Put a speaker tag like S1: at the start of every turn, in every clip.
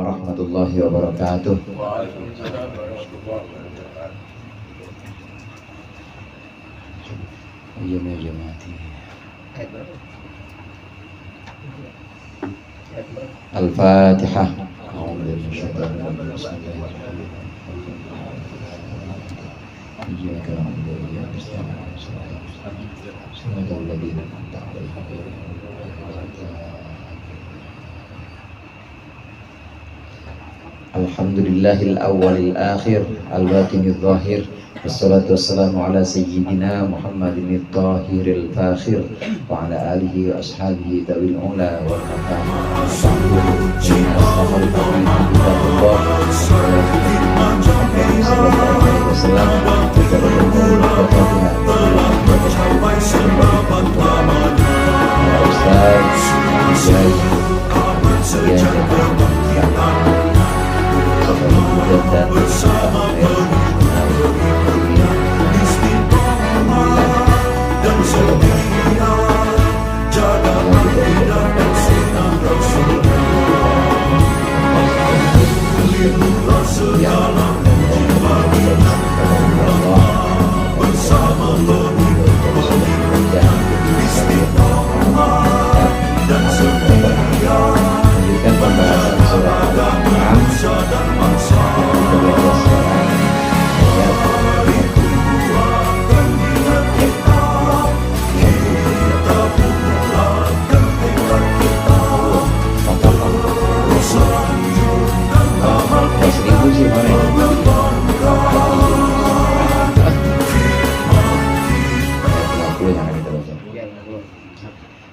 S1: warahmatullahi wabarakatuh.
S2: Waalaikumsalam warahmatullahi wabarakatuh.
S1: Ayyama jamaati. Al-Fatihah. Alhamdulillahil awwalil akhir al-batinil zahir. Wassalatu wassalamu ala sayyidina Muhammadin at-tahiril fakhir wa ala alihi wa ashabihi tawil ula wal maqam.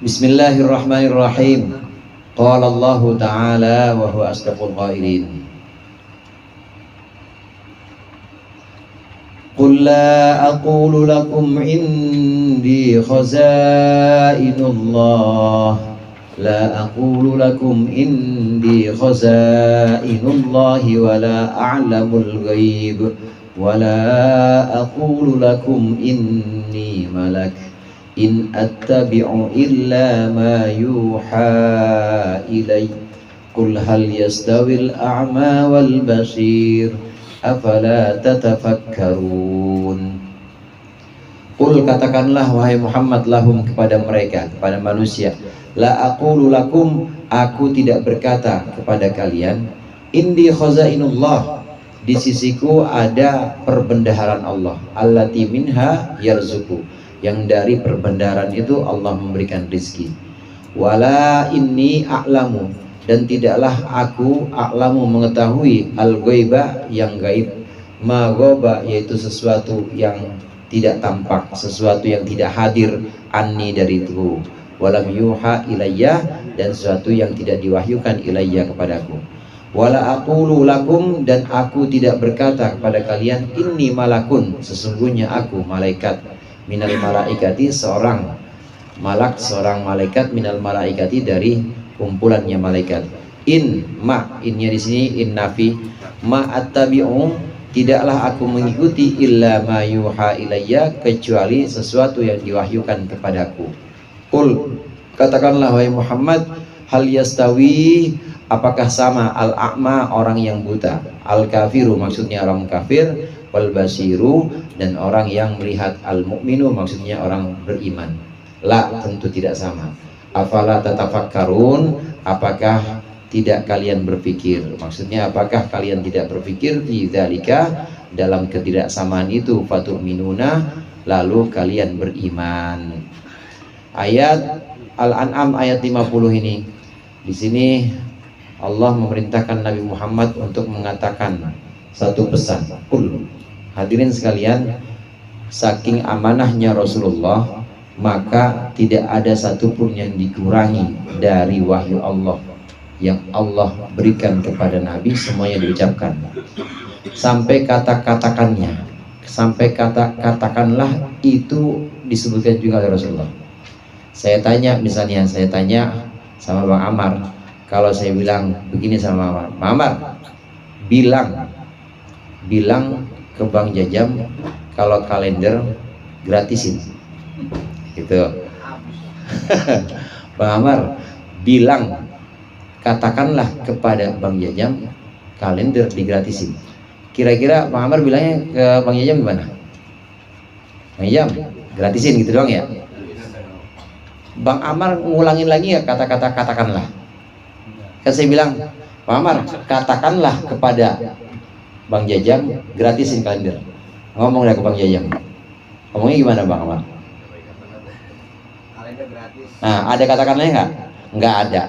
S1: Bismillahirrahmanirrahim. Qala Allah Ta'ala wa huwa asdaqul qailin. Qul la aqulu lakum indi khazainullah. La aqulu lakum indi khazainullah wa la a'lamul ghaib wa la aqulu lakum inni malak. In attabi'u illa ma yuha ilay. Qul hal yastawil a'ma wal basir afala tatafakkarun. Qul, katakanlah wahai Muhammad, lahum, kepada mereka, kepada manusia, la aqulu lakum, aku tidak berkata kepada kalian, indi khazainullah, di sisiku ada perbendaharaan Allah, allati minha yarzuku, yang dari perbendaharaan itu Allah memberikan rizki. Wala inni a'lamu, dan tidaklah aku a'lamu mengetahui al-ghaiba, yang gaib, ma ghaba, yaitu sesuatu yang tidak tampak, sesuatu yang tidak hadir, anni, dari itu, walam yuha ilayya, dan sesuatu yang tidak diwahyukan ilayya kepadaku. Wala aqulu lakum, dan aku tidak berkata kepada kalian, inni malakun, sesungguhnya aku malaikat, minal malaikati, seorang malak, seorang malaikat, minal malaikati, dari kumpulannya malaikat. In, ma, innya di sini in nafi, ma attabi'u, tidaklah aku mengikuti, illa ma yuha ilayya, kecuali sesuatu yang diwahyukan kepadaku. Qul, katakanlah wahai Muhammad, hal yastawi, apakah sama al-a'ma, orang yang buta, al-kafiru, maksudnya orang kafir, wal basiru, dan orang yang melihat, al-mu'minu, maksudnya orang beriman. La, tentu tidak sama. Afala tatafakkarun, apakah tidak kalian berpikir, maksudnya apakah kalian tidak berpikir, fi dzalika, dalam ketidaksamaan itu, fatu'minuna, lalu kalian beriman. Ayat Al-An'am ayat 50 ini, di sini Allah memerintahkan Nabi Muhammad untuk mengatakan satu pesan. Qul, hadirin sekalian, saking amanahnya Rasulullah, maka tidak ada satupun yang dikurangi dari wahyu Allah yang Allah berikan kepada Nabi, semuanya diucapkan. Sampai kata-katakannya, sampai kata-katakanlah itu disebutkan juga oleh Rasulullah. Saya tanya, misalnya saya tanya sama Bang Amar, kalau saya bilang begini sama Bang Amar, bilang ke Bang Jajam kalau kalender gratisin, gitu. Bang Amar, bilang katakanlah kepada Bang Jajam kalender digratisin. Kira-kira Bang Amar bilangnya ke Bang Jajam gimana? Bang Jajam gratisin gitu doang ya. Bang Amar ngulangin lagi ya kata-kata katakanlah. Kan saya bilang, Bang Amar katakanlah kepada Bang Jajam gratisin kalender. Ngomong dah ke Bang Jajam. Ngomongnya gimana Bang Amar?
S3: Kalender gratis.
S1: Nah, ada katakanlah nggak? Nggak ada.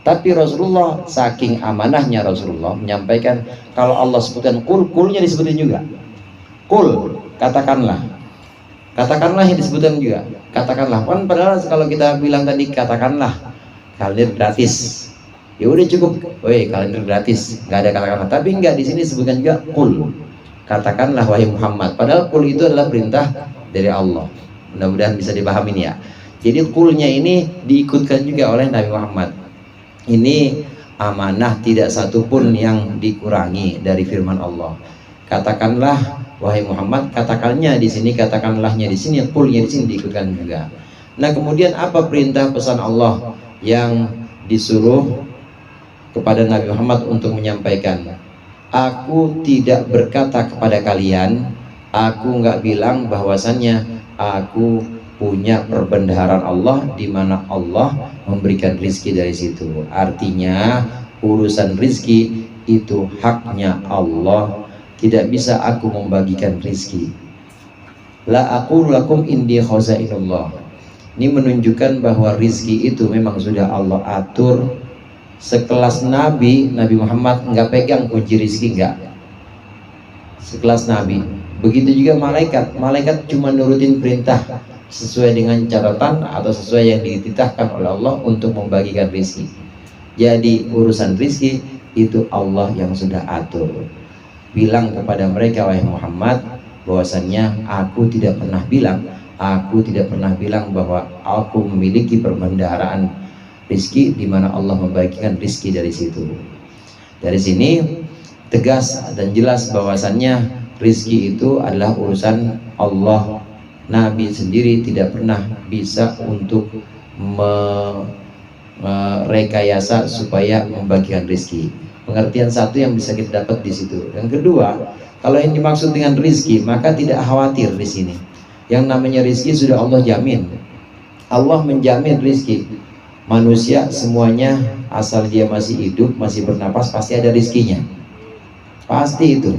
S1: Tapi Rasulullah saking amanahnya Rasulullah menyampaikan kalau Allah sebutkan kul, kulnya disebutin juga. Kul, katakanlah. Katakanlah yang disebutkan juga. Katakanlah. Kan padahal kalau kita bilang tadi katakanlah kalender gratis. Ya udah cukup. Woi, kalender gratis. Nggak ada katakanlah. Tapi nggak di sini disebutkan juga kul. Katakanlah wahai Muhammad. Padahal kul itu adalah perintah dari Allah. Mudah-mudahan bisa dipahami ya. Jadi kulnya ini diikutkan juga oleh Nabi Muhammad. Ini amanah, tidak satupun yang dikurangi dari firman Allah. Katakanlah wahai Muhammad, katakannya di sini, katakanlahnya di sini, kulnya di sini diikutkan juga. Nah, kemudian apa perintah pesan Allah yang disuruh kepada Nabi Muhammad untuk menyampaikan? Aku tidak berkata kepada kalian, aku nggak bilang bahwasannya aku punya perbendaharaan Allah di mana Allah memberikan rizki dari situ. Artinya urusan rizki itu haknya Allah, tidak bisa aku membagikan rizki. La aqulu lakum indi khazainullah. Ini menunjukkan bahwa rizki itu memang sudah Allah atur. Sekelas Nabi Muhammad nggak pegang kunci rizki, nggak. Sekelas Nabi. Begitu juga malaikat cuma nurutin perintah sesuai dengan catatan atau sesuai yang dititahkan oleh Allah untuk membagikan rizki. Jadi urusan rizki itu Allah yang sudah atur. Bilang kepada mereka wahai Muhammad bahwasannya aku tidak pernah bilang bahwa aku memiliki perbendaharaan rizki di mana Allah membagikan rizki dari situ. Dari sini tegas dan jelas bahwasannya rizki itu adalah urusan Allah. Nabi sendiri tidak pernah bisa untuk merekayasa supaya membagikan rizki. Pengertian satu yang bisa kita dapat di situ. Yang kedua, kalau yang dimaksud dengan rizki, maka tidak khawatir di sini. Yang namanya rizki sudah Allah jamin. Allah menjamin rizki. Manusia semuanya asal dia masih hidup, masih bernapas, pasti ada rizkinya. Pasti itu.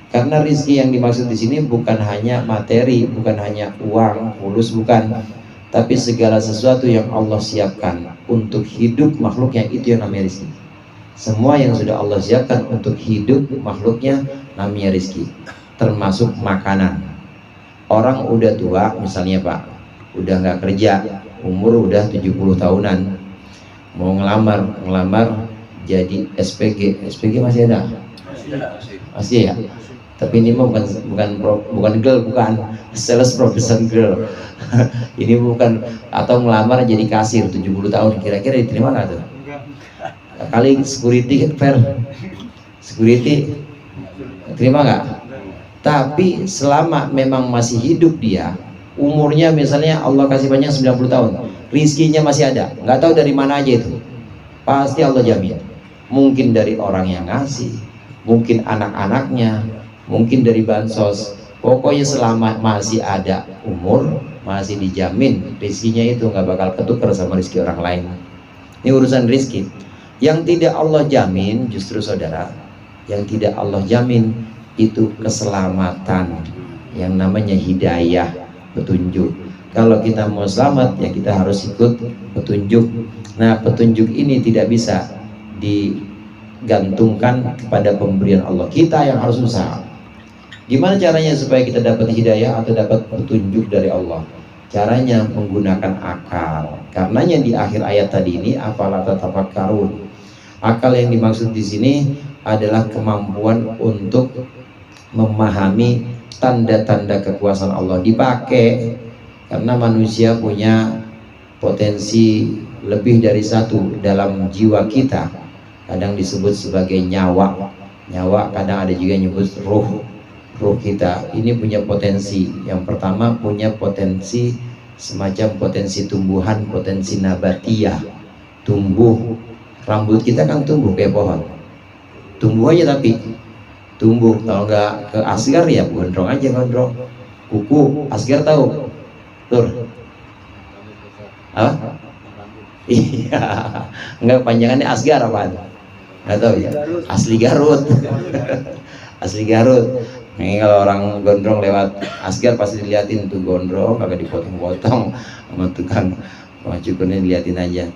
S1: Karena rizki yang dimaksud di sini bukan hanya materi, bukan hanya uang, fulus, bukan. Tapi segala sesuatu yang Allah siapkan untuk hidup makhluknya, itu yang namanya rizki. Semua yang sudah Allah siapkan untuk hidup makhluknya namanya rizki. Termasuk makanan. Orang udah tua misalnya Pak, udah nggak kerja, umur udah 70 tahunan, mau ngelamar jadi SPG masih ada? Masih ya? Tapi ini mah bukan girl, bukan sales profession girl. Ini bukan, atau ngelamar jadi kasir 70 tahun, kira-kira diterima nggak tuh? Kali security fair, security terima nggak? Tapi selama memang masih hidup dia, umurnya misalnya Allah kasih banyak 90 tahun, rizkinya masih ada, nggak tahu dari mana aja itu, pasti Allah jamin. Mungkin dari orang yang ngasih, mungkin anak-anaknya, mungkin dari bansos. Pokoknya selama masih ada umur, masih dijamin rizkinya itu nggak bakal ketukar sama rizki orang lain. Ini urusan rizki. Yang tidak Allah jamin justru saudara, yang tidak Allah jamin itu keselamatan, yang namanya hidayah, petunjuk. Kalau kita mau selamat ya kita harus ikut petunjuk. Nah, petunjuk ini tidak bisa digantungkan kepada pemberian Allah, kita yang harus usaha. Gimana caranya supaya kita dapat hidayah atau dapat petunjuk dari Allah? Caranya menggunakan akal. Karenanya di akhir ayat tadi ini, afala tatafakkarun. Akal yang dimaksud di sini adalah kemampuan untuk memahami tanda-tanda kekuasaan Allah. Dipakai karena manusia punya potensi lebih dari satu dalam jiwa kita. Kadang disebut sebagai nyawa. Nyawa kadang ada juga yang nyebut ruh. Ruh kita ini punya potensi. Yang pertama punya potensi semacam potensi tumbuhan, potensi nabatiyah, tumbuh Rambut kita kan tumbuh kayak pohon, tumbuh aja tapi tumbuh. Kalau nggak ke Asgar ya gondrong aja, gondrong. Kuku Asgar tahu tur apa? Iya, nggak panjangannya Asgar apa? Nggak tahu ya. Asli Garut. Asli Garut. Ini kalau orang gondrong lewat Asgar pasti diliatin tuh gondrong, kagak dipotong-potong sama tukang cukurnya, diliatin aja.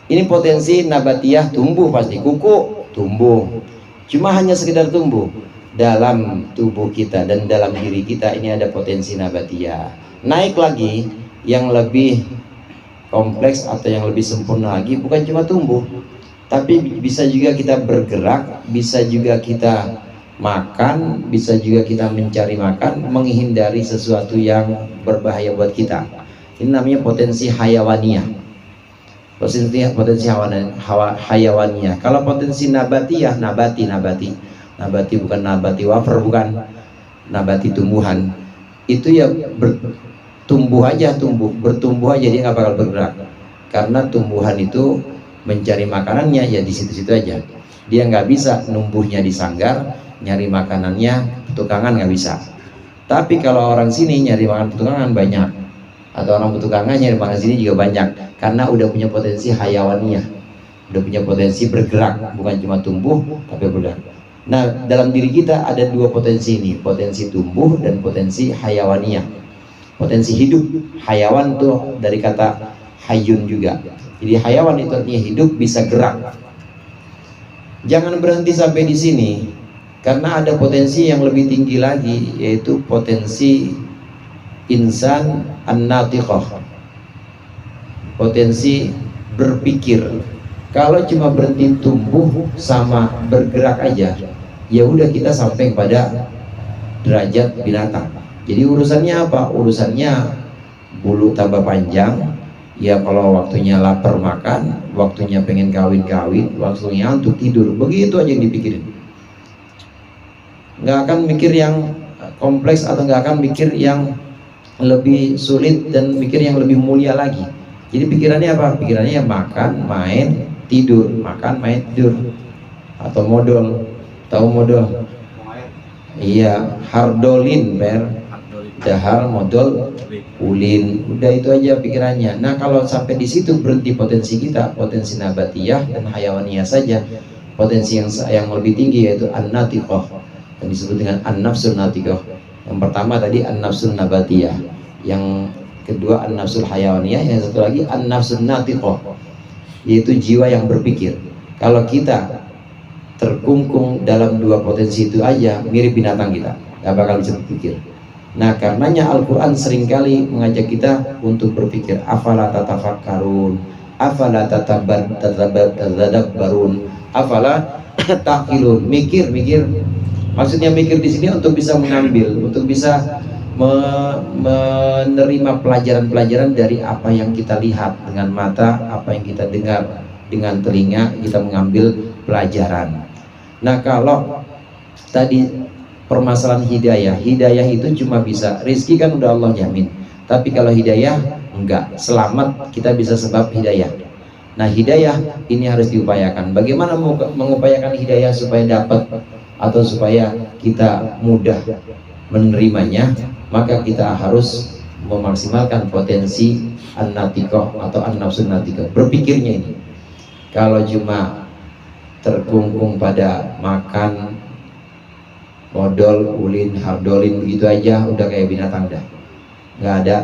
S1: Ini potensi nabatiyah tumbuh, pasti kuku tumbuh. Cuma hanya sekedar tumbuh. Dalam tubuh kita dan dalam diri kita ini ada potensi nabatiyah. Naik lagi yang lebih kompleks atau yang lebih sempurna lagi, bukan cuma tumbuh, tapi bisa juga kita bergerak, bisa juga kita makan, bisa juga kita mencari makan, menghindari sesuatu yang berbahaya buat kita. Ini namanya potensi hayawaniyah. Potensi hayawaniyah. Kalau potensi nabatiyah, nabati bukan nabati wafer, bukan nabati tumbuhan. Itu ya bertumbuh aja, bertumbuh aja, dia nggak bakal bergerak. Karena tumbuhan itu mencari makanannya ya di situ-situ aja. Dia nggak bisa numbuhnya di sanggar, nyari makanannya petukangan nggak bisa. Tapi kalau orang sini nyari makan petukangan banyak, atau orang petukangan nyari makan sini juga banyak, karena udah punya potensi hayawaniyah, udah punya potensi bergerak, bukan cuma tumbuh tapi bergerak. Nah, dalam diri kita ada dua potensi ini, potensi tumbuh dan potensi hayawaniyah. Potensi hidup, hayawan tuh dari kata hayun juga. Jadi hayawan itu artinya hidup, bisa gerak. Jangan berhenti sampai di sini, karena ada potensi yang lebih tinggi lagi, yaitu potensi insan an-natiqah, potensi berpikir. Kalau cuma berhenti tumbuh sama bergerak aja, ya udah kita sampai pada derajat binatang. Jadi urusannya apa? Urusannya bulu tambah panjang. Ya kalau waktunya lapar makan, waktunya pengen kawin, waktunya untuk tidur, begitu aja yang dipikirin. Nggak akan mikir yang kompleks atau nggak akan mikir yang lebih sulit dan mikir yang lebih mulia lagi. Jadi pikirannya apa? Pikirannya makan, main, tidur, makan, main, tidur. Atau modal. Tahu modal? Iya, hardolin, dahal, modal, ulin. Udah itu aja pikirannya. Nah, kalau sampai di situ berhenti potensi kita, potensi nabatiyah dan hayawaniyah saja. Potensi yang lebih tinggi yaitu an-natiqah, yang disebut dengan an-nafsun natiqah. Yang pertama tadi an-nafsun nabatiyah, yang kedua an-nafsul hayawaniyah, yang satu lagi an-nafsun natiqah, yaitu jiwa yang berpikir. Kalau kita terkungkung dalam dua potensi itu aja, mirip binatang kita, gak bakal bisa berpikir. Nah, karenanya Al-Quran seringkali mengajak kita untuk berpikir. Afala tatafakkarun, afala tatadabbarun, afala taqilun. Mikir. Maksudnya mikir di sini untuk bisa mengambil, untuk bisa menerima pelajaran-pelajaran dari apa yang kita lihat dengan mata, apa yang kita dengar dengan telinga, kita mengambil pelajaran. Nah, kalau tadi permasalahan hidayah itu cuma bisa, rizki kan udah Allah jamin, tapi kalau hidayah enggak, selamat kita bisa sebab hidayah. Nah, hidayah ini harus diupayakan. Bagaimana mengupayakan hidayah supaya dapat atau supaya kita mudah menerimanya? Maka kita harus memaksimalkan potensi an-natiqah atau an-nafsun natiqah, berpikirnya ini. Kalau cuma terkungkung pada makan, modal, ulin, hardolin begitu aja, udah kayak binatang dah, nggak ada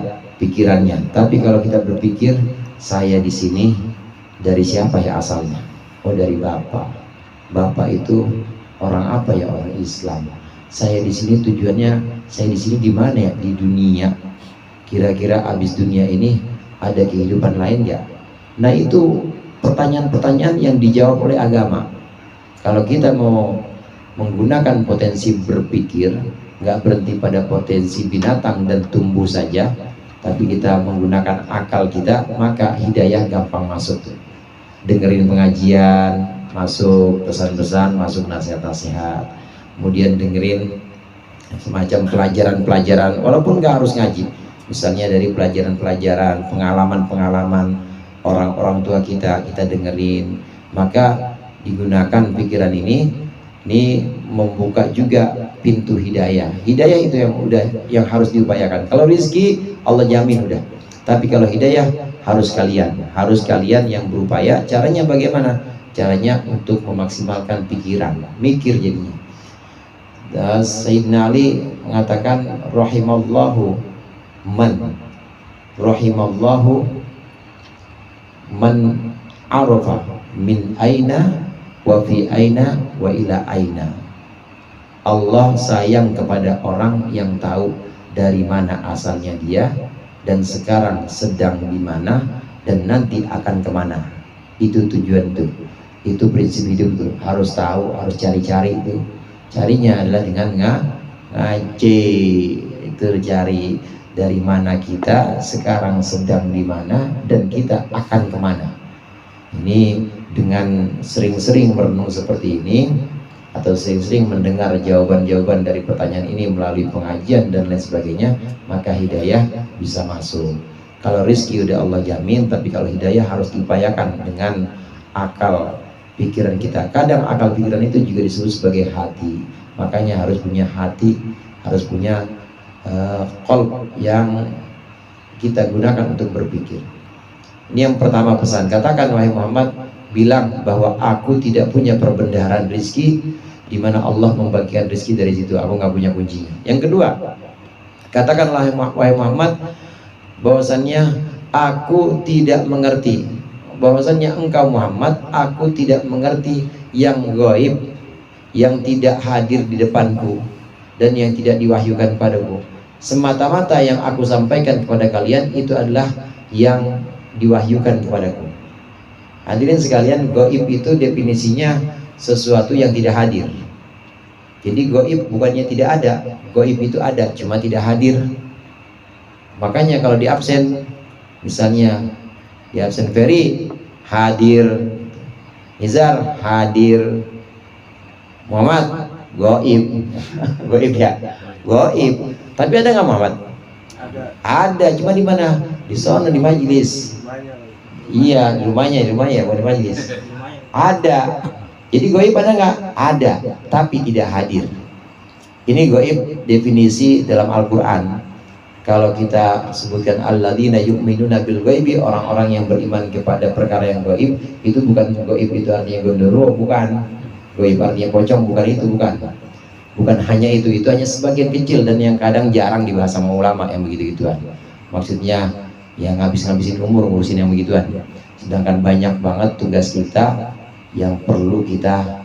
S1: pikirannya. Tapi kalau kita berpikir, saya di sini dari siapa ya asalnya? Oh, dari bapak. Bapak itu orang apa ya? Orang Islam. Saya di sini tujuannya, saya di sini di mana ya? Di dunia. Kira-kira abis dunia ini ada kehidupan lain ya? Nah, itu pertanyaan-pertanyaan yang dijawab oleh agama. Kalau kita mau menggunakan potensi berpikir, nggak berhenti pada potensi binatang dan tumbuh saja, tapi kita menggunakan akal kita, maka hidayah gampang masuk. Dengerin pengajian, masuk pesan-pesan, masuk nasihat-nasihat, kemudian dengerin semacam pelajaran-pelajaran, walaupun nggak harus ngaji, misalnya dari pelajaran-pelajaran, pengalaman-pengalaman orang-orang tua kita dengerin. Maka digunakan pikiran ini membuka juga pintu hidayah. Hidayah itu yang harus diupayakan. Kalau rizki Allah jamin udah. Tapi kalau hidayah harus kalian yang berupaya. Caranya bagaimana? Caranya untuk memaksimalkan pikiran, mikir jadinya. Sayyidina Ali mengatakan rahimallahu man arafa min aina wa fi aina wa ila aina. Allah sayang kepada orang yang tahu dari mana asalnya dia dan sekarang sedang di mana dan nanti akan kemana. Itu tujuan tuh. Itu prinsip hidup tuh. Harus tahu, harus cari-cari itu. Carinya adalah dengan ngaji. Itu cari dari mana kita sekarang sedang di mana dan kita akan kemana. Ini dengan sering-sering merenung seperti ini atau sering-sering mendengar jawaban-jawaban dari pertanyaan ini melalui pengajian dan lain sebagainya, maka hidayah bisa masuk. Kalau rezeki udah Allah jamin, tapi kalau hidayah harus diupayakan dengan akal pikiran kita. Kadang akal pikiran itu juga disebut sebagai hati. Makanya harus punya hati, harus punya qalb yang kita gunakan untuk berpikir. Ini yang pertama pesan. Katakan wahai Muhammad, bilang bahwa aku tidak punya perbendaharaan rizki di mana Allah membagikan rizki dari situ. Aku nggak punya kuncinya. Yang kedua, katakanlah wahai Muhammad bahwasannya aku tidak mengerti, bahwasannya engkau Muhammad, aku tidak mengerti yang gaib, yang tidak hadir di depanku dan yang tidak diwahyukan padaku. Semata-mata yang aku sampaikan kepada kalian itu adalah yang diwahyukan kepadaku. Hadirin sekalian, gaib itu definisinya sesuatu yang tidak hadir. Jadi gaib bukannya tidak ada, gaib itu ada, cuma tidak hadir. Makanya kalau di absen, misalnya di absen Ferry hadir, Nizar hadir, Muhammad gaib, gaib ya, gaib. Tapi ada nggak Muhammad? Ada, cuma di mana? Di sana di majelis. Iya, di rumahnya, bukan di majelis. Ada. Jadi gaib ada nggak? Ada, tapi tidak hadir. Ini gaib definisi dalam Al-Quran. Kalau kita sebutkan alladzina yu'minuna bil ghaibi, orang-orang yang beriman kepada perkara yang gaib, itu bukan gaib itu artinya gondoro, bukan. Gaib artinya pocong, bukan itu, bukan. Bukan hanya itu hanya sebagian kecil dan yang kadang jarang dibahas sama ulama yang begitu-gituan. Maksudnya yang ngabisin umur ngurusin yang begituan. Sedangkan banyak banget tugas kita yang perlu kita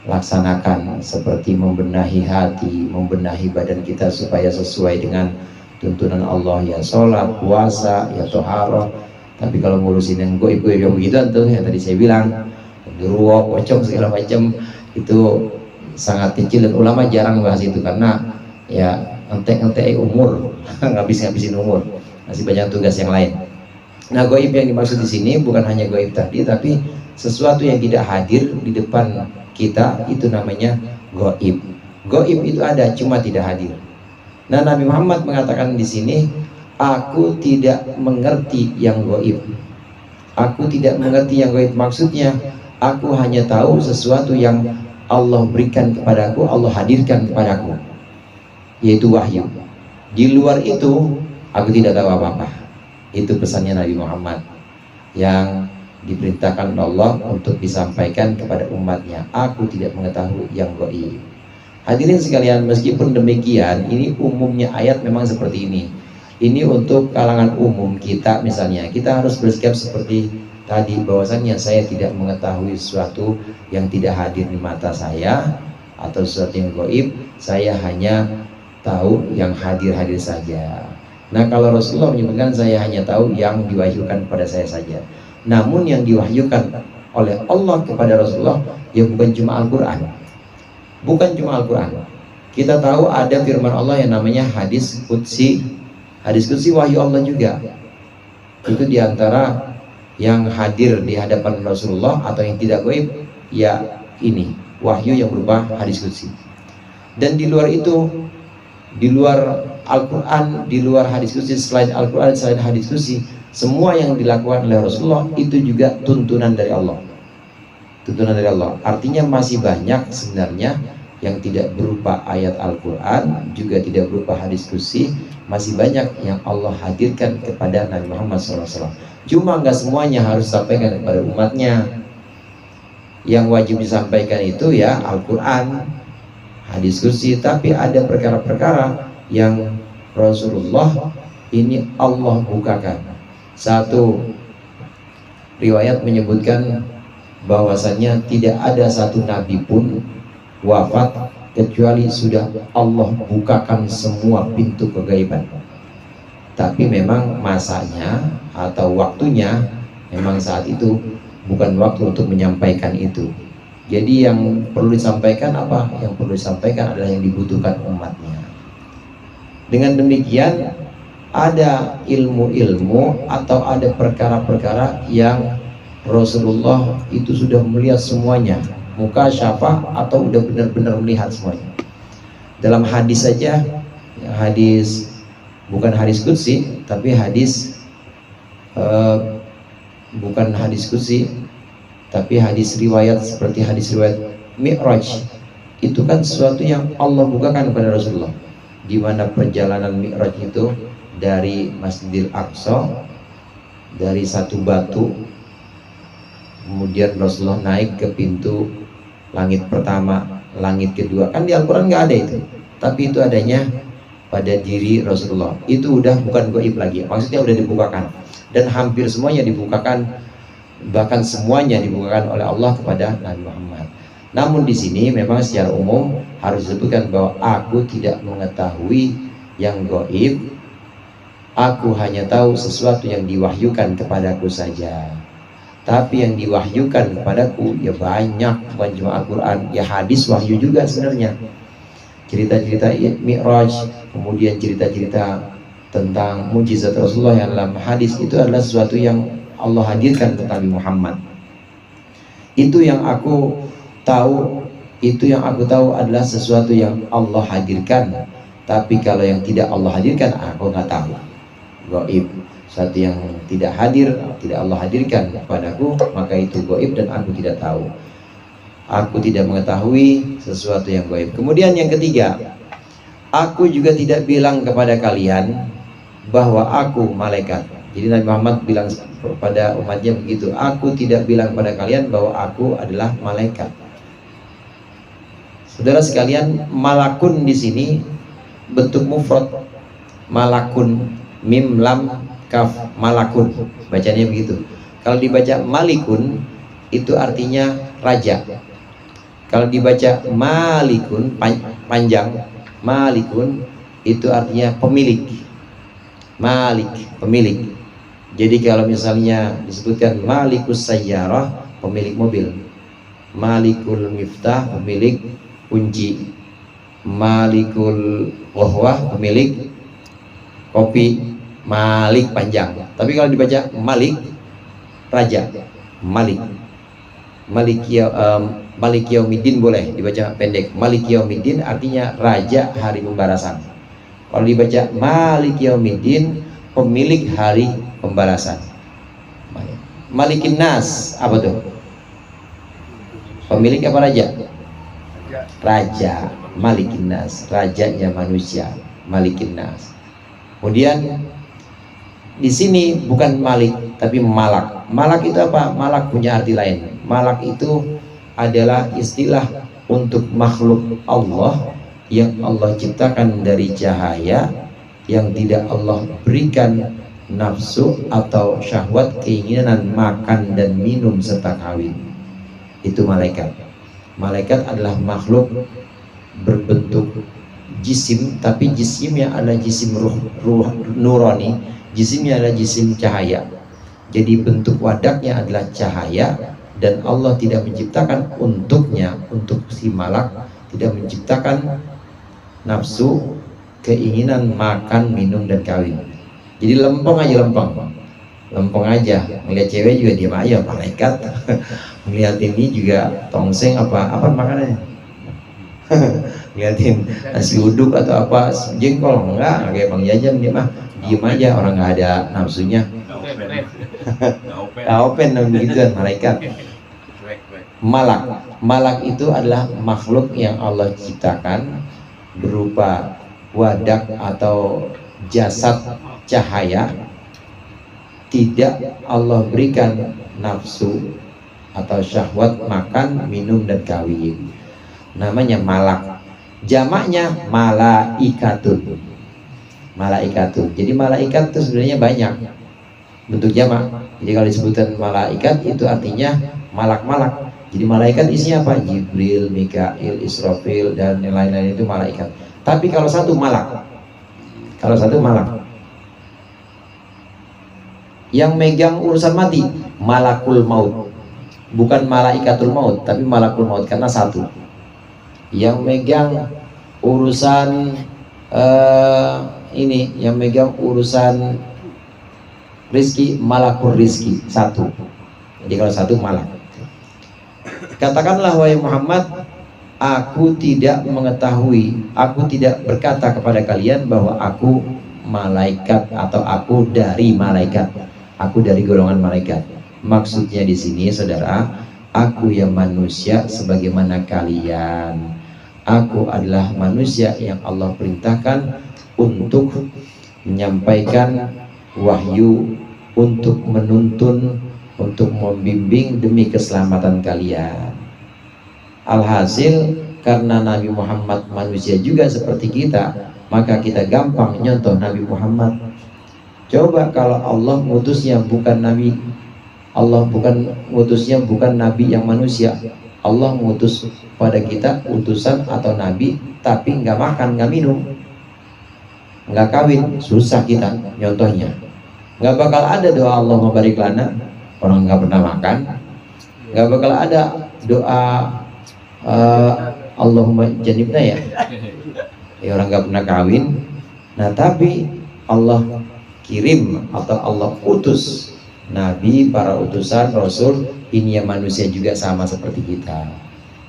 S1: laksanakan, seperti membenahi hati, membenahi badan kita supaya sesuai dengan tuntunan Allah, ya sholat, puasa, ya toharoh. Tapi kalau ngurusin yang goib yang begituan tuh yang tadi saya bilang, geruwo, pocong segala macam, itu sangat kecil dan ulama jarang bahas itu karena ya entek umur, ngabisin umur. Masih banyak tugas yang lain. Nah, gaib yang dimaksud di sini bukan hanya gaib tadi, tapi sesuatu yang tidak hadir di depan kita itu namanya gaib. Gaib itu ada, cuma tidak hadir. Nah, Nabi Muhammad mengatakan di sini, aku tidak mengerti yang gaib. Aku tidak mengerti yang gaib, maksudnya aku hanya tahu sesuatu yang Allah berikan kepadaku, Allah hadirkan kepadaku, yaitu wahyu. Di luar itu aku tidak tahu apa-apa. Itu pesannya Nabi Muhammad yang diperintahkan Allah untuk disampaikan kepada umatnya. Aku tidak mengetahui yang gaib. Hadirin sekalian, meskipun demikian, ini umumnya ayat memang seperti ini. Ini untuk kalangan umum kita, misalnya kita harus bersikap seperti tadi, bahwasannya saya tidak mengetahui sesuatu yang tidak hadir di mata saya atau sesuatu yang gaib. Saya hanya tahu yang hadir-hadir saja. Nah, kalau Rasulullah menyebutkan saya hanya tahu yang diwahyukan kepada saya saja. Namun yang diwahyukan oleh Allah kepada Rasulullah ya bukan cuma Al-Quran. Bukan cuma Al-Quran. Kita tahu ada firman Allah yang namanya hadis qudsi. Hadis qudsi wahyu Allah juga. Itu diantara yang hadir di hadapan Rasulullah atau yang tidak gaib, ya ini wahyu yang berupa hadis qudsi. Dan di luar itu, di luar Al-Quran, di luar hadis qudsi, selain Al-Quran, selain hadis qudsi, semua yang dilakukan oleh Rasulullah itu juga tuntunan dari Allah. Tuntunan dari Allah. Artinya masih banyak sebenarnya yang tidak berupa ayat Al-Quran, juga tidak berupa hadis kursi, masih banyak yang Allah hadirkan kepada Nabi Muhammad SAW. Cuma nggak semuanya harus sampaikan kepada umatnya. Yang wajib disampaikan itu ya Al-Quran, hadis kursi, tapi ada perkara-perkara yang Rasulullah ini Allah bukakan. Satu riwayat menyebutkan bahwasanya tidak ada satu nabi pun wafat kecuali sudah Allah bukakan semua pintu kegaiban. Tapi memang masanya atau waktunya memang saat itu bukan waktu untuk menyampaikan itu. Jadi yang perlu disampaikan apa? Yang perlu disampaikan adalah yang dibutuhkan umatnya. Dengan demikian ada ilmu-ilmu atau ada perkara-perkara yang Rasulullah itu sudah melihat semuanya, muka syafah atau udah benar-benar melihat semuanya. Dalam hadis saja, hadis bukan hadis qudsi, tapi hadis bukan hadis qudsi, tapi hadis riwayat seperti hadis riwayat Mi'raj. Itu kan sesuatu yang Allah bukakan kepada Rasulullah, di mana perjalanan Mi'raj itu dari Masjidil Aqsa, dari satu batu, kemudian Rasulullah naik ke pintu langit pertama, langit kedua. Kan di Al-Quran nggak ada itu, tapi itu adanya pada diri Rasulullah. Itu udah bukan gaib lagi, maksudnya udah dibukakan, dan hampir semuanya dibukakan, bahkan semuanya dibukakan oleh Allah kepada Nabi Muhammad. Namun di sini memang secara umum harus disebutkan bahwa aku tidak mengetahui yang gaib, aku hanya tahu sesuatu yang diwahyukan kepadaku saja. Tapi yang diwahyukan kepadaku ya banyak, bukan cuma Al-Quran, ya hadis wahyu juga sebenarnya. Cerita-cerita Mi'raj, kemudian cerita-cerita tentang mujizat Rasulullah yang dalam hadis, itu adalah sesuatu yang Allah hadirkan ke Nabi Muhammad. Itu yang aku tahu, itu yang aku tahu adalah sesuatu yang Allah hadirkan. Tapi kalau yang tidak Allah hadirkan, aku nggak tahu. Gaib, sesuatu yang tidak hadir, tidak Allah hadirkan kepadaku, maka itu gaib dan aku tidak tahu. Aku tidak mengetahui sesuatu yang gaib. Kemudian yang ketiga, aku juga tidak bilang kepada kalian bahwa aku malaikat. Jadi Nabi Muhammad bilang kepada umatnya begitu, aku tidak bilang kepada kalian bahwa aku adalah malaikat. Saudara sekalian, malakun di sini bentuk mufrad, malakun, mim lam kaf, malakun, bacanya begitu. Kalau dibaca malikun itu artinya raja. Kalau dibaca malikun panjang, malikun itu artinya pemilik. Malik, pemilik. Jadi kalau misalnya disebutkan malikus sayyarah, pemilik mobil, malikul miftah, pemilik kunci, malikul wahwah, pemilik kopi, malik panjang. Tapi kalau dibaca malik, raja, malik. Malik Yaumiddin boleh dibaca pendek. Malik Yaumiddin artinya raja hari pembalasan. Kalau dibaca Malik Yaumiddin, pemilik hari pembalasan. Malikin Nas, apa tuh? Pemilik apa raja? Raja, Malikin Nas, rajanya manusia, Malikin Nas. Kemudian di sini bukan Malik tapi Malak. Malak itu apa? Malak punya arti lain. Malak itu adalah istilah untuk makhluk Allah yang Allah ciptakan dari cahaya, yang tidak Allah berikan nafsu atau syahwat, keinginan makan dan minum serta kawin. Itu malaikat. Malaikat adalah makhluk berbentuk jisim, tapi jisimnya adalah jisim ruh nurani, jisimnya adalah jisim cahaya. Jadi bentuk wadaknya adalah cahaya, dan Allah tidak menciptakan untuknya, untuk si malak tidak menciptakan nafsu, keinginan makan, minum dan kawin. Jadi lempeng aja, lempeng aja. Melihat cewek juga diam aja, malaikat. Melihat ini juga tongseng apa makanannya. Lihatin nasi uduk atau apa, jengkol, enggak kayak Bang Jajan, dia mah diem aja, orang nggak ada nafsunya. Open begituan malaikat. malak. Malak itu adalah makhluk yang Allah ciptakan berupa wadak atau jasad cahaya, tidak Allah berikan nafsu atau syahwat makan, minum, dan kawin. Namanya malak. Jamaknya malaikatun. Malaikatun. Jadi malaikat itu sebenarnya banyak bentuk jamak. Jadi kalau disebutkan malaikat itu artinya malak-malak. Jadi malaikat isinya apa? Jibril, Mikail, Israfil, dan yang lain-lain itu malaikat. Tapi kalau satu malak, kalau satu malak yang megang urusan mati, malakul maut. Bukan malaikatul maut, tapi malakul maut, karena satu yang megang urusan ini, yang megang urusan rizki, malakul rizki, satu. Jadi kalau satu malak. Katakanlah wahai Muhammad, aku tidak mengetahui, aku tidak berkata kepada kalian bahwa aku malaikat atau aku dari malaikat, aku dari golongan malaikat. Maksudnya di sini saudara, aku yang manusia sebagaimana kalian. Aku adalah manusia yang Allah perintahkan untuk menyampaikan wahyu, untuk menuntun, untuk membimbing demi keselamatan kalian. Alhasil karena Nabi Muhammad manusia juga seperti kita, maka kita gampang nyontoh Nabi Muhammad. Coba kalau Allah ngutusnya bukan Nabi, Allah bukan ngutusnya bukan Nabi yang manusia, Allah ngutus pada kita utusan atau Nabi tapi nggak makan, nggak minum, nggak kawin, susah kita nyontohnya. Nggak bakal ada doa Allah mabarik lana, orang nggak pernah makan. Nggak bakal ada doa Allahumma janibna ya, orang nggak pernah kawin. Nah tapi Allah kirim atau Allah utus Nabi, para utusan, Rasul, ini ya manusia juga sama seperti kita.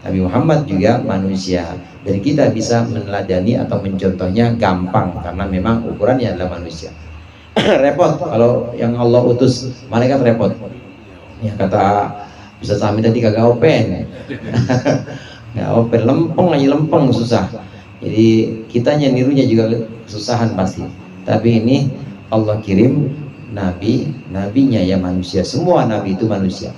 S1: Nabi Muhammad juga manusia, dan kita bisa meneladani atau mencontohnya gampang karena memang ukurannya adalah manusia. Repot kalau yang Allah utus malaikat, repot. Ya kata Ustaz Amin tadi, kagak open. Nggak open, lempeng aja, lempeng, susah. Jadi kitanya nirunya juga kesusahan pasti. Tapi ini Allah kirim Nabi, nabinya ya manusia. Semua Nabi itu manusia.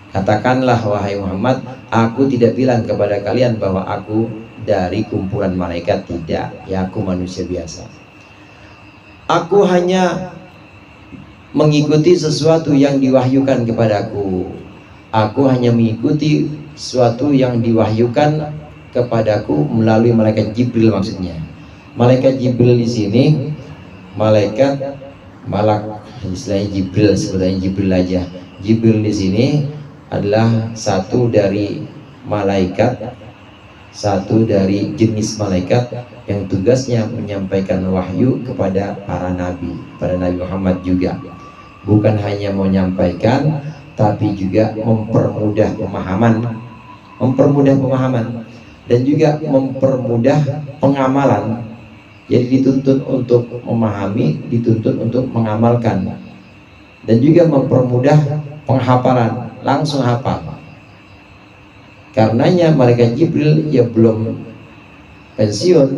S1: Katakanlah wahai Muhammad, aku tidak bilang kepada kalian bahwa aku dari kumpulan malaikat, tidak. Ya aku manusia biasa. Aku hanya mengikuti sesuatu yang diwahyukan kepadaku. Aku hanya mengikuti sesuatu yang diwahyukan kepadaku melalui malaikat Jibril maksudnya. Malaikat Jibril di sini malaikat malak, istilahnya Jibril, sebetulnya Jibril aja. Jibril di sini adalah satu dari malaikat, satu dari jenis malaikat yang tugasnya menyampaikan wahyu kepada para nabi, pada Nabi Muhammad juga. Bukan hanya menyampaikan, tapi juga mempermudah pemahaman, dan juga mempermudah pengamalan. Jadi dituntut untuk memahami, dituntut untuk mengamalkan, dan juga mempermudah penghafalan, langsung hafal. Karenanya malaikat Jibril ya belum pensiun.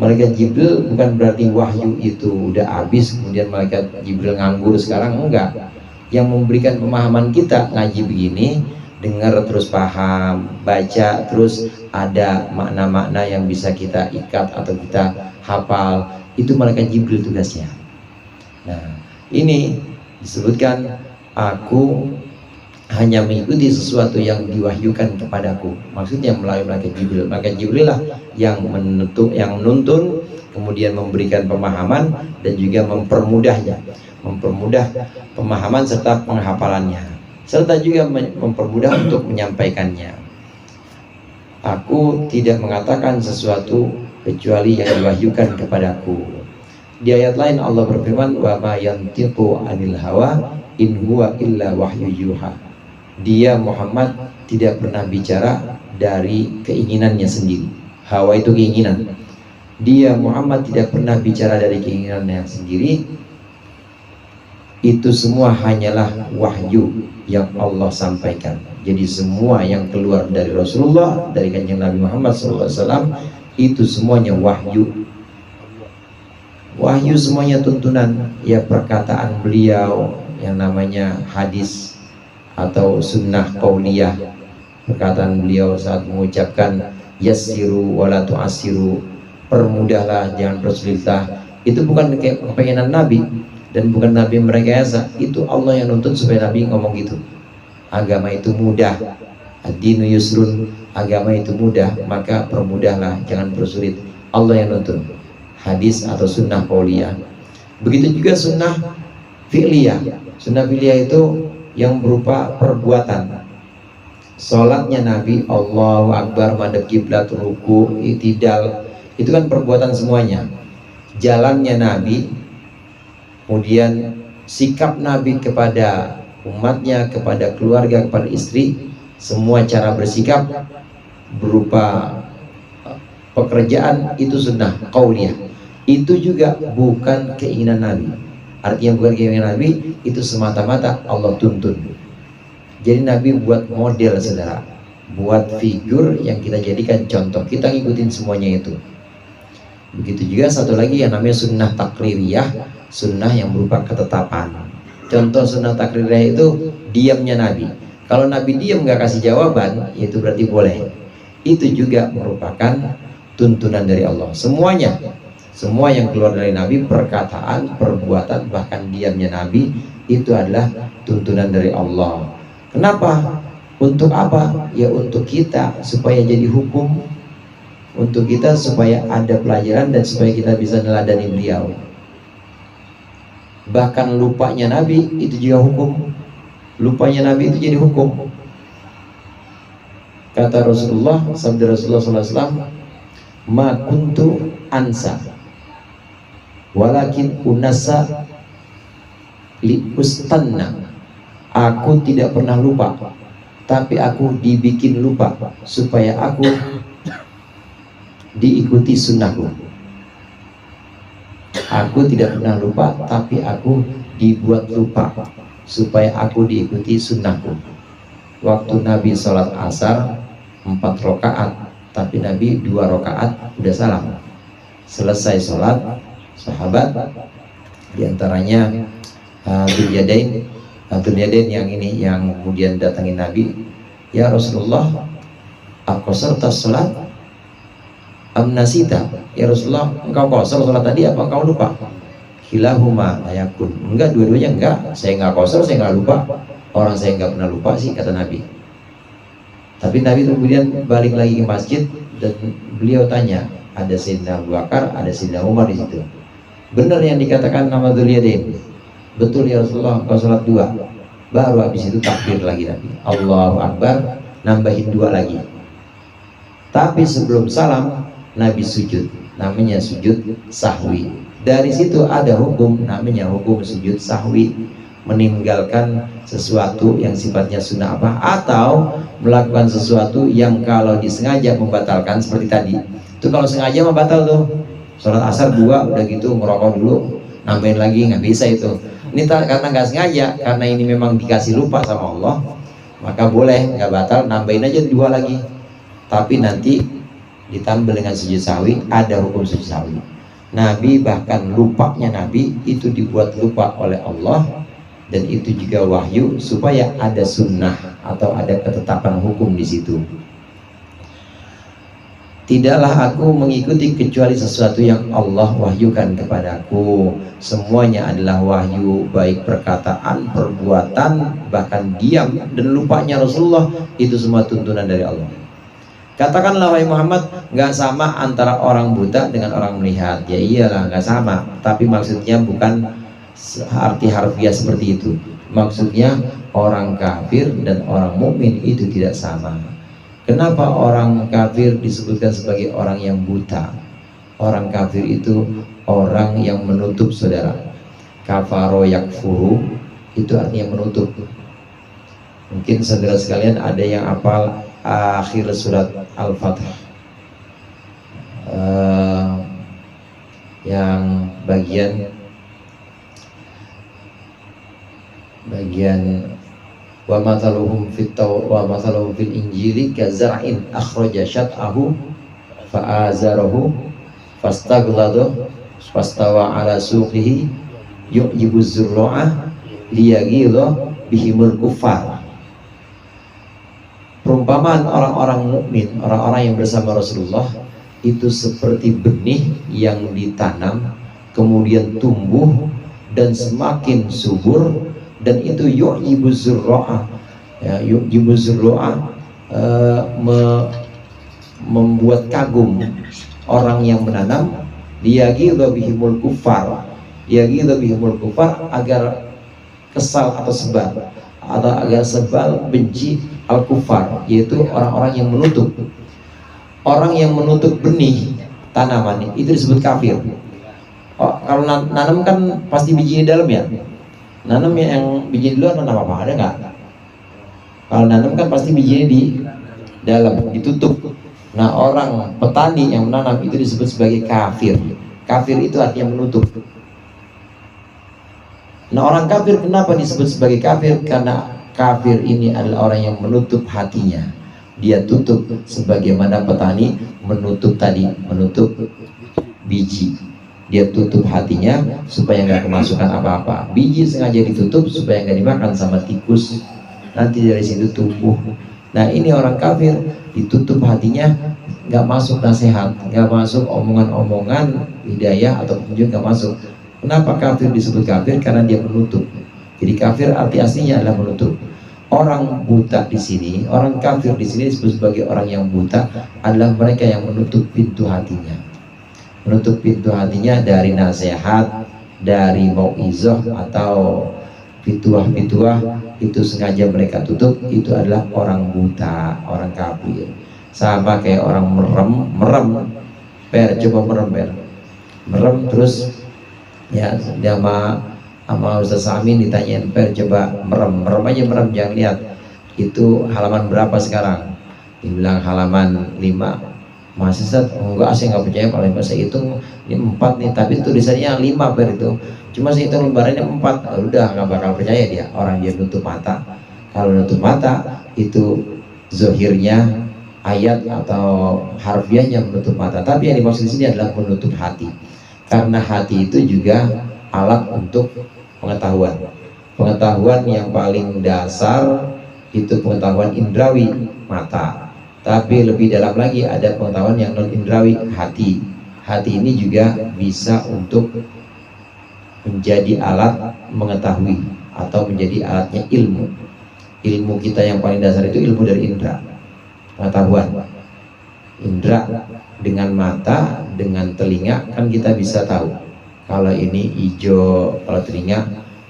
S1: Malaikat Jibril bukan berarti wahyu itu udah habis kemudian malaikat Jibril nganggur sekarang, enggak. Yang memberikan pemahaman kita ngaji begini, dengar terus paham, baca terus ada makna-makna yang bisa kita ikat atau kita hafal, itu malaikat Jibril tugasnya. Nah ini disebutkan aku hanya mengikuti sesuatu yang diwahyukan kepadaku, maksudnya melalui malaikat Jibril. Malaikat Jibril lah yang menuntun, kemudian memberikan pemahaman dan juga mempermudahnya, mempermudah pemahaman serta penghafalannya, serta juga mempermudah untuk menyampaikannya. Aku tidak mengatakan sesuatu kecuali yang diwahyukan kepadaku. Di ayat lain Allah berfirman, wa ma yantiqu anil hawa in huwa illa wahyu yuha. Dia Muhammad tidak pernah bicara dari keinginannya sendiri. Hawa itu keinginan. Dia Muhammad tidak pernah bicara dari keinginannya sendiri. Itu semua hanyalah wahyu yang Allah sampaikan. Jadi semua yang keluar dari Rasulullah, dari kanjeng Nabi Muhammad SAW, itu semuanya wahyu. Wahyu semuanya tuntunan, ya perkataan beliau yang namanya hadis atau sunnah qauliyah. Perkataan beliau saat mengucapkan yassiru wala tu'assiru, permudahlah jangan persulitlah. Itu bukan kepengenan Nabi dan bukan Nabi merekayasa, itu Allah yang nuntut supaya Nabi ngomong gitu. Agama itu mudah, ad-dinu yusrun, agama itu mudah, maka permudahlah, jangan persulit. Allah yang nuntun. Hadis atau sunnah qauliyah. Begitu juga sunnah fi'liyah. Sunnah fi'liyah itu yang berupa perbuatan. Salatnya Nabi, Allahu Akbar, madhab kiblat, ruku, i'tidal, itu kan perbuatan semuanya. Jalannya Nabi, kemudian sikap Nabi kepada umatnya, kepada keluarga, kepada istri, semua cara bersikap berupa pekerjaan, itu sunnah qauliyah. Itu juga bukan keinginan Nabi. Artinya bukan keinginan Nabi, itu semata-mata Allah tuntun. Jadi Nabi buat model, saudara, buat figur yang kita jadikan contoh, kita ngikutin semuanya itu. Begitu juga satu lagi yang namanya sunnah takririyah, sunnah yang berupa ketetapan. Contoh sunnah takririyah itu diamnya Nabi. Kalau Nabi diam nggak kasih jawaban, itu berarti boleh. Itu juga merupakan tuntunan dari Allah. Semuanya, semua yang keluar dari Nabi, perkataan, perbuatan, bahkan diamnya Nabi, itu adalah tuntunan dari Allah. Kenapa? Untuk apa? Ya untuk kita supaya jadi hukum, untuk kita supaya ada pelajaran dan supaya kita bisa neladani beliau. Bahkan lupanya Nabi itu juga hukum. Lupanya Nabi itu jadi hukum. Kata Rasulullah, sabda Rasulullah SAW, ma kuntu ansa walakin unasa li ustanna. Aku tidak pernah lupa, tapi aku dibikin lupa supaya aku diikuti sunnahku. Aku tidak pernah lupa, tapi aku dibuat lupa supaya aku diikuti sunnahku. Waktu Nabi sholat asar 4 rakaat, tapi Nabi 2 rakaat udah salam. Selesai sholat, sahabat diantaranya Dzul Yadain yang ini yang kemudian datangin Nabi, ya Rasulullah, aqsarta sholat amnasita, ya Rasulullah, engkau qasar sholat tadi apa engkau lupa? Kilahuma ayakun, enggak, dua-duanya enggak, saya enggak qasar, saya enggak lupa. Orang saya enggak pernah lupa sih, kata Nabi. Tapi Nabi kemudian balik lagi ke masjid dan beliau tanya, ada Sayyidina Abu Bakar, ada Sayyidina Umar di situ. Benar yang dikatakan nama Dzul Yadain? Betul ya Rasulullah, engkau sholat 2. Baru habis itu takbir lagi Nabi, Allahu Akbar, nambahin 2 lagi. Tapi sebelum salam Nabi sujud, namanya sujud sahwi. Dari situ ada hukum, namanya hukum sujud sahwi, meninggalkan sesuatu yang sifatnya sunnah apa, atau melakukan sesuatu yang kalau disengaja membatalkan, seperti tadi. Itu kalau sengaja membatal tuh, sholat asar 2 udah gitu ngerokok dulu, nambahin lagi, nggak bisa itu. Ini karena nggak sengaja, karena ini memang dikasih lupa sama Allah, maka boleh, nggak batal, nambahin aja 2 lagi. Tapi nanti ditambah dengan sujud sahwi, ada hukum sujud sahwi. Nabi bahkan lupanya Nabi itu dibuat lupa oleh Allah, dan itu juga wahyu supaya ada sunnah atau ada ketetapan hukum di situ. Tidaklah aku mengikuti kecuali sesuatu yang Allah wahyukan kepadaku. Semuanya adalah wahyu, baik perkataan, perbuatan, bahkan diam dan lupanya Rasulullah, itu semua tuntunan dari Allah. Katakanlah wahai Muhammad, nggak sama antara orang buta dengan orang melihat. Ya iyalah, nggak sama. Tapi maksudnya bukan arti harfiah seperti itu. Maksudnya orang kafir dan orang mukmin itu tidak sama. Kenapa orang kafir disebutkan sebagai orang yang buta? Orang kafir itu orang yang menutup, saudara. Kafaro yakfuru, itu artinya menutup. Mungkin saudara sekalian ada yang hafal akhir surat Al-Fatih, yang bagian wa mathaluhum fil injili kazar'in akhraja syat'ahu fa'azarahu fastaghladu fastawa ala suqihi yu'jibu zurra'ah liyaghidha bihimul kuffar. Perumpamaan orang-orang mukmin, orang-orang yang bersama Rasulullah itu seperti benih yang ditanam kemudian tumbuh dan semakin subur, dan itu yu'jibu zurra'ah, ya, yu'jibu zurra'ah, membuat kagum orang yang menanam, liyaghidha bihimul kuffar, liyaghidha bihimul kuffar, agar kesal atau sebal, atau agar sebal benci al-kuffar, yaitu orang-orang yang menutup. Orang yang menutup benih tanaman itu disebut kafir. Kalau nanam kan pasti biji di dalam ya. Nanam yang biji di luar nanam apa? Ada nggak? Kalau nanam kan pasti bijinya di dalam, ditutup. Nah, orang petani yang menanam itu disebut sebagai kafir. Kafir itu artinya menutup. Nah, orang kafir kenapa disebut sebagai kafir? Karena kafir ini adalah orang yang menutup hatinya. Dia tutup sebagaimana petani menutup biji. Dia tutup hatinya supaya nggak kemasukan apa-apa. Biji sengaja ditutup supaya nggak dimakan sama tikus. Nanti dari situ tumbuh. Nah, ini orang kafir, ditutup hatinya, nggak masuk nasihat, nggak masuk omongan-omongan hidayah atau petunjuk, nggak masuk. Kenapa kafir disebut kafir? Karena dia menutup. Jadi kafir arti aslinya adalah menutup. Orang buta di sini, orang kafir di sini disebut sebagai orang yang buta adalah mereka yang menutup pintu hatinya. Menutup pintu hatinya dari nasihat, dari mau'izah atau pituah-pituah, itu sengaja mereka tutup. Itu adalah orang buta, orang kafir. Sama kayak orang merem, coba merem terus ya, dia sama Ustaz Amin ditanyain, coba merem aja, jangan lihat itu halaman berapa sekarang. Dibilang halaman 5. Masih Ustaz, enggak, saya nggak percaya. Kalau saya hitung ini 4 nih, tapi tulisannya 5 itu. Cuma saya hitung lembarannya 4. Udah nggak bakal percaya dia. Orang dia nutup mata. Kalau nutup mata itu zohirnya ayat atau harfiahnya menutup mata, tapi yang dimaksud di sini adalah menutup hati. Karena hati itu juga alat untuk pengetahuan yang paling dasar itu pengetahuan indrawi, mata. Tapi lebih dalam lagi ada pengetahuan yang non indrawi, hati. Hati ini juga bisa untuk menjadi alat mengetahui atau menjadi alatnya ilmu. Ilmu kita yang paling dasar itu ilmu dari indra, pengetahuan. Indra dengan mata, dengan telinga kan kita bisa tahu kalau ini hijau, kalau telinga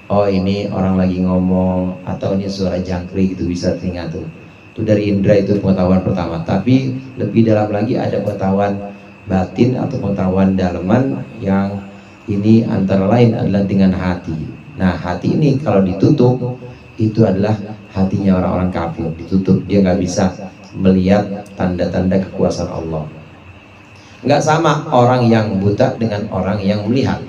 S1: oh ini orang lagi ngomong, atau ini suara jangkrik, gitu bisa telinga tuh. Itu dari indra, itu pengetahuan pertama. Tapi lebih dalam lagi ada pengetahuan batin atau pengetahuan daleman, yang ini antara lain adalah dengan hati. Nah, hati ini kalau ditutup itu adalah hatinya orang-orang kafir, ditutup. Dia nggak bisa melihat tanda-tanda kekuasaan Allah. Nggak sama orang yang buta dengan orang yang melihat.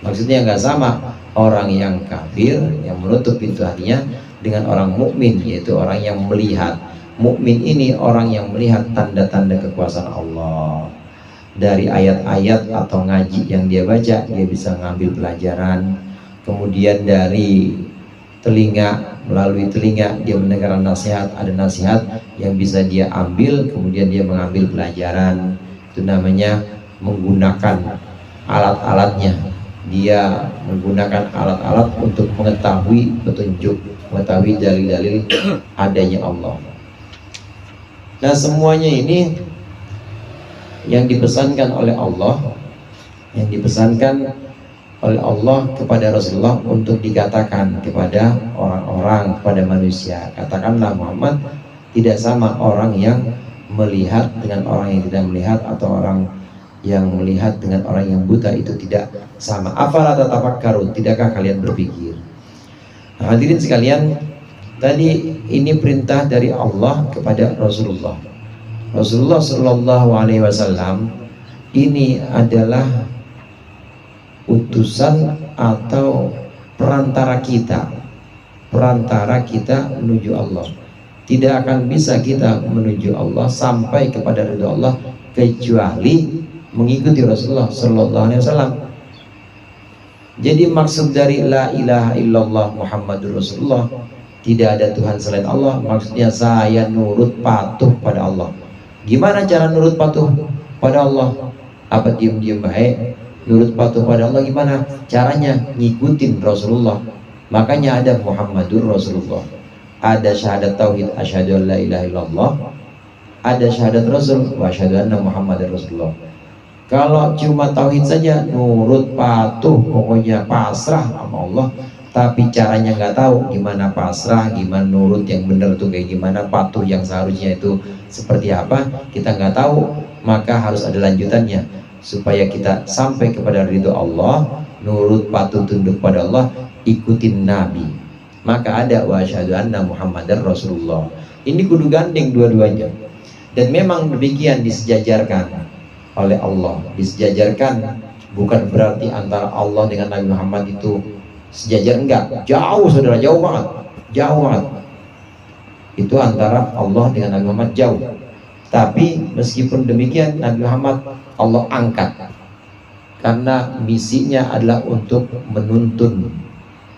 S1: Maksudnya nggak sama orang yang kafir yang menutup pintu hatinya dengan orang mukmin, yaitu orang yang melihat. Mukmin ini orang yang melihat tanda-tanda kekuasaan Allah. Dari ayat-ayat atau ngaji yang dia baca, dia bisa ngambil pelajaran. Kemudian dari telinga, melalui telinga dia mendengar nasihat, ada nasihat yang bisa dia ambil, kemudian dia mengambil pelajaran. Itu namanya menggunakan alat-alatnya. Dia menggunakan alat-alat untuk mengetahui petunjuk, mengetahui dalil-dalil adanya Allah. Nah, semuanya ini yang dipesankan oleh Allah, yang dipesankan oleh Allah kepada Rasulullah untuk dikatakan kepada orang-orang, kepada manusia. Katakanlah Muhammad, tidak sama orang yang melihat dengan orang yang tidak melihat, atau orang yang melihat dengan orang yang buta, itu tidak sama. Afala tatafakkarun, tidakkah kalian berpikir? Nah, hadirin sekalian, tadi ini perintah dari Allah kepada Rasulullah. Rasulullah Shallallahu Alaihi Wasallam ini adalah utusan atau perantara kita perantara kita menuju Allah. Tidak akan bisa kita menuju Allah sampai kepada ridho Allah kecuali mengikuti Rasulullah Sallallahu Alaihi Wasallam. Jadi maksud dari la ilaha illallah Muhammadur Rasulullah, tidak ada Tuhan selain Allah, maksudnya saya nurut patuh pada Allah. Gimana cara nurut patuh pada Allah? Apa diam-diam baik? Nurut patuh pada Allah gimana? Caranya ngikutin Rasulullah. Makanya ada Muhammadur Rasulullah, ada syahadat tauhid asyhadu an la ilaha illallah, ada syahadat Rasul wa asyhadu anna Muhammadar Rasulullah. Kalau cuma tauhid saja, nurut patuh, pokoknya pasrah sama Allah, tapi caranya nggak tahu gimana pasrah, gimana nurut yang benar tuh kayak gimana, patuh yang seharusnya itu seperti apa, kita nggak tahu. Maka harus ada lanjutannya supaya kita sampai kepada ridho Allah, nurut patuh tunduk pada Allah, ikutin Nabi. Maka ada wa asyhadu anna Muhammadar Rasulullah. Ini kudu gandeng dua-duanya. Dan memang demikian disejajarkan oleh Allah. Disejajarkan bukan berarti antara Allah dengan Nabi Muhammad itu sejajar, enggak. Jauh saudara, jauh banget. Jauh banget. Itu antara Allah dengan Nabi Muhammad jauh. Tapi meskipun demikian Nabi Muhammad Allah angkat. Karena misinya adalah untuk menuntun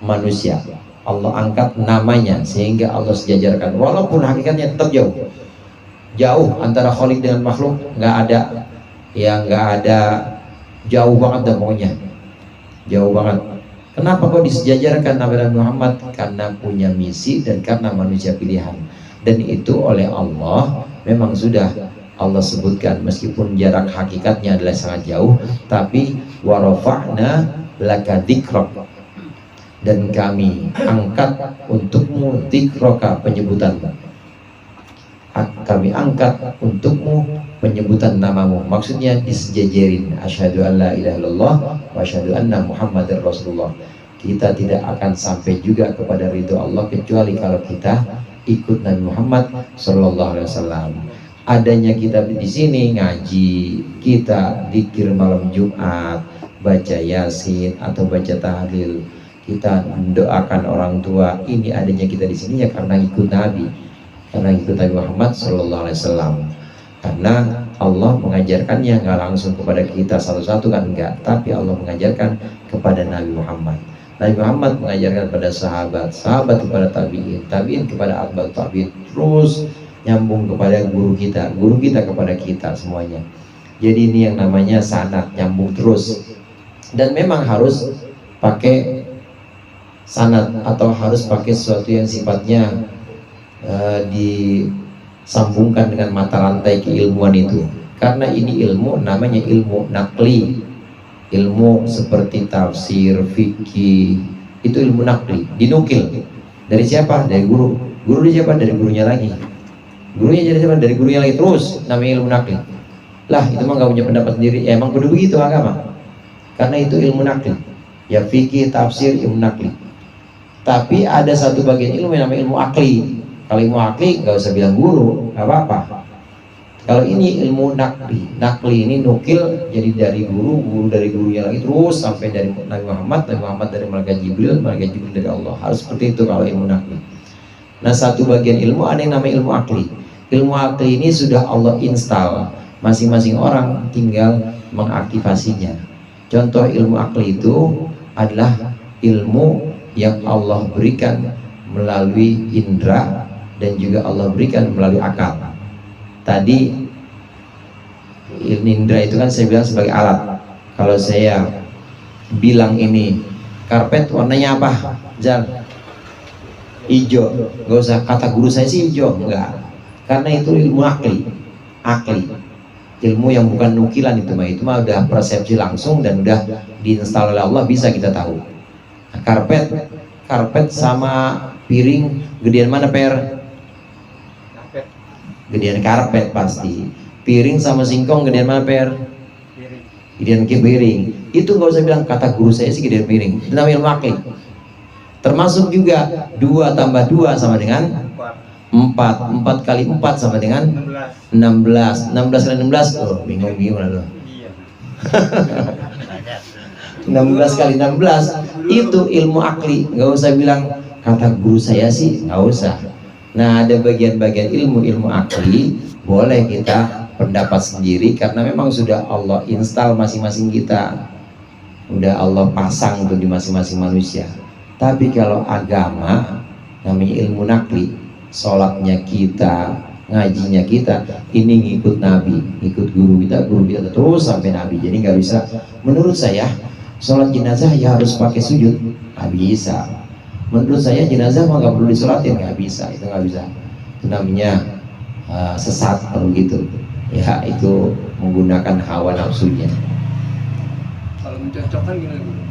S1: manusia. Allah angkat namanya sehingga Allah sejajarkan, walaupun hakikatnya tetap jauh. Jauh antara Khalik dengan makhluk, nggak ada, ya nggak ada, jauh banget dah pokoknya, jauh banget. Kenapa kok disejajarkan Nabi Muhammad? Karena punya misi dan karena manusia pilihan, dan itu oleh Allah memang sudah Allah sebutkan, meskipun jarak hakikatnya adalah sangat jauh, tapi warafa'na laka dzikrak, dan kami angkat untukmu dzikroka, penyebutanmu. Kami angkat untukmu penyebutan namamu. Maksudnya disejajarin asyhadu an la ilaha illallah wa asyhadu anna Muhammadar Rasulullah. Kita tidak akan sampai juga kepada ridho Allah kecuali kalau kita ikut Nabi Muhammad sallallahu alaihi wasallam. Adanya kita di sini ngaji, kita zikir malam Jumat, baca Yasin atau baca tahlil, kita mendoakan orang tua, ini adanya kita di sini ya karena ikut Nabi, karena ikut Nabi Muhammad Sallallahu Alaihi Wasallam. Karena Allah mengajarkannya nggak langsung kepada kita satu-satu kan, enggak, tapi Allah mengajarkan kepada Nabi Muhammad. Nabi Muhammad mengajarkan kepada sahabat, sahabat kepada tabiin, tabiin kepada atba'ut tabiin, terus nyambung kepada guru kita kepada kita semuanya. Jadi ini yang namanya sanad, nyambung terus. Dan memang harus pakai sanad atau harus pakai sesuatu yang sifatnya disambungkan dengan mata rantai keilmuan itu. Karena ini ilmu namanya ilmu nakli, ilmu seperti tafsir, fikih, itu ilmu nakli, dinukil. Dari siapa? Dari guru. Guru dari siapa? Dari gurunya lagi. Gurunya jadi siapa? Dari gurunya lagi, terus namanya ilmu nakli. Lah itu mah gak punya pendapat sendiri, ya emang kudu begitu agama. Karena itu ilmu nakli. Ya fikih, tafsir, ilmu nakli. Tapi ada satu bagian ilmu yang namanya ilmu akli. Kalau ilmu akli nggak usah bilang guru, nggak apa-apa. Kalau ini ilmu nakli, nakli ini nukil, jadi dari guru, guru dari gurunya lagi, terus sampai dari Nabi Muhammad, Nabi Muhammad dari malaikat Jibril dari Allah. Harus seperti itu kalau ilmu nakli. Nah, satu bagian ilmu ada yang namanya ilmu akli. Ilmu akli ini sudah Allah install, masing-masing orang tinggal mengaktifasinya. Contoh ilmu akli itu adalah ilmu yang Allah berikan melalui indera dan juga Allah berikan melalui akal. Tadi indera itu kan saya bilang sebagai alat. Kalau saya bilang ini karpet warnanya apa? Jal, hijau. Gak usah kata guru saya sih hijau, enggak. Karena itu ilmu akli, ilmu yang bukan nukilan itu mah udah persepsi langsung dan udah diinstal oleh Allah, bisa kita tahu. Nah, karpet sama piring gedean mana per? Gedean karpet pasti. Piring sama singkong gedean mana per? Gedean piring. Itu nggak usah bilang kata guru saya sih gedean piring. Itu namanya ilmu akli. Termasuk juga 2 tambah 2 sama dengan 4. 4 kali 4 sama dengan 16. 16 kali 16. Oh, bingung gimana lo? 16 kali 16 itu ilmu akli. Nggak usah bilang kata guru saya sih nggak usah. Nah, ada bagian-bagian ilmu akli boleh kita pendapat sendiri karena memang sudah Allah install masing-masing kita, udah Allah pasang tuh di masing-masing manusia. Tapi kalau agama namanya ilmu nakli, sholatnya kita, ngajinya kita, ini ngikut Nabi, ngikut guru kita terus sampai Nabi. Jadi nggak bisa. Menurut saya sholat jenazah ya harus pakai sujud, nggak bisa. Menurut saya jenazah mah nggak perlu disolatin, nggak bisa, itu nggak bisa. Itu namanya sesat kalau gitu. Ya itu menggunakan hawa nafsunya.
S2: Kalau mencocokkan gimana Guru?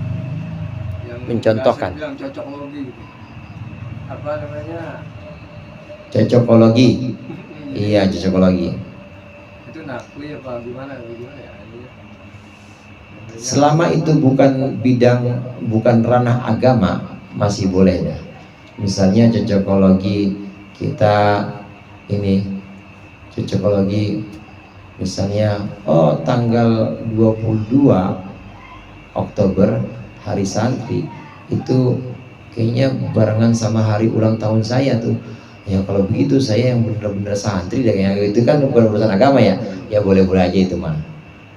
S2: Yang
S1: Mencontohkan.
S2: bilang cocokologi gitu. Apa namanya?
S1: Cocokologi. Iya, cocokologi.
S2: Itu nakli apa gimana ya?
S1: Selama itu bukan bukan ranah agama, masih boleh ya. Misalnya cocokologi kita ini cocokologi misalnya tanggal 22 Oktober hari santri itu kayaknya barengan sama hari ulang tahun saya tuh. Ya kalau begitu saya yang benar-benar santri dan kayak itu kan bukan urusan agama ya. Ya boleh-boleh aja itu mah.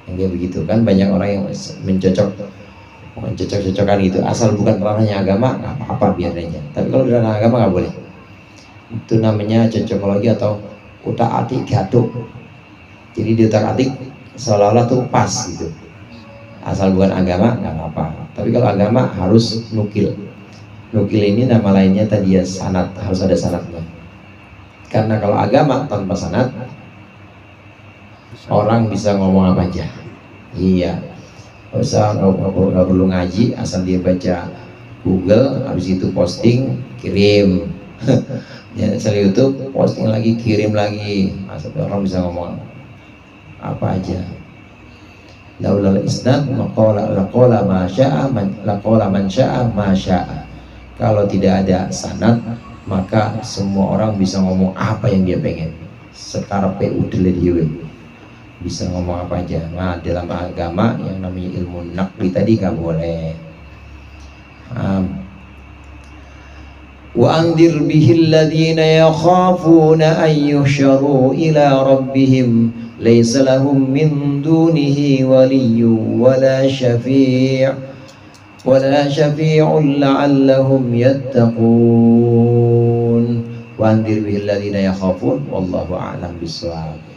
S1: Yang kayak begitu kan banyak orang yang mencocok-cocokkan gitu, asal bukan ranahnya agama nggak apa-apa biar aja. Tapi kalau ranah agama nggak boleh. Itu namanya cocokologi atau utak-atik gaduh. Jadi di utak-atik seolah-olah tuh pas gitu. Asal bukan agama nggak apa-apa. Tapi kalau agama harus nukil. Nukil ini nama lainnya tadi ya sanad, harus ada sanadnya. Karena kalau agama tanpa sanad orang bisa ngomong apa aja. Iya, nggak perlu ngaji, asal dia baca Google, habis itu posting, kirim. Ya, asal YouTube, posting lagi, kirim lagi. Asal orang bisa ngomong apa aja. Laulal isnad laqala ma syaa laqala man syaa ma syaa. Kalau tidak ada sanad, maka semua orang bisa ngomong apa yang dia pengen. Sekarepe udele dhewe. Bisa ngomong apa aja. Nah, dalam agama yang namanya ilmu nakli tadi gak boleh. Wa andir bihil ladzina yakhafuna an yuhsyaru ila rabbihim laysa lahum min dunihi waliyyun wala syafi'un la'allahum yattaqun. Wa andir bihil ladzina yakhafun wallahu a'lam bissawab.